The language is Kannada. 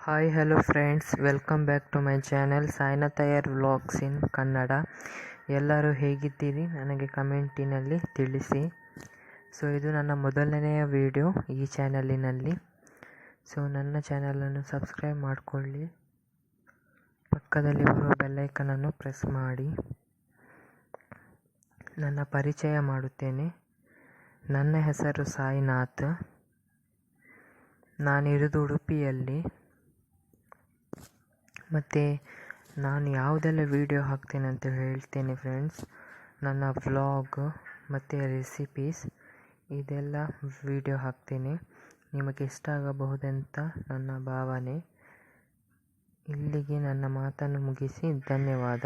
Hi hello friends, welcome back to my channel Sainath Iyer vlogs in Kannada. ಎಲ್ಲರೂ ಹೇಗಿದ್ದೀರಿ ನನಗೆ ಕಮೆಂಟಿನಲ್ಲಿ ತಿಳಿಸಿ. ಇದು ನನ್ನ ಮೊದಲನೆಯ ವಿಡಿಯೋ ಈ ಚಾನಲಿನಲ್ಲಿ. ನನ್ನ ಚಾನಲನ್ನು ಸಬ್ಸ್ಕ್ರೈಬ್ ಮಾಡಿಕೊಳ್ಳಿ, ಪಕ್ಕದಲ್ಲಿ ಬರುವ ಬೆಲ್ಲೈಕನನ್ನು ಪ್ರೆಸ್ ಮಾಡಿ. ನನ್ನ ಪರಿಚಯ ಮಾಡುತ್ತೇನೆ. ನನ್ನ ಹೆಸರು ಸಾಯಿನಾಥ್. ನಾನಿರೋದು ಉಡುಪಿಯಲ್ಲಿ. ಮತ್ತು ನಾನು ಯಾವುದೆಲ್ಲ ವೀಡಿಯೋ ಹಾಕ್ತೇನೆ ಅಂತ ಹೇಳ್ತೇನೆ ಫ್ರೆಂಡ್ಸ್. ನನ್ನ ವ್ಲಾಗ್ ಮತ್ತು ರೆಸಿಪೀಸ್ ಇದೆಲ್ಲ ವೀಡಿಯೋ ಹಾಕ್ತೇನೆ. ನಿಮಗೆ ಇಷ್ಟ ಆಗಬಹುದಂತ ನನ್ನ ಭಾವನೆ. ಇಲ್ಲಿಗೆ ನನ್ನ ಮಾತನ್ನು ಮುಗಿಸಿ ಧನ್ಯವಾದ.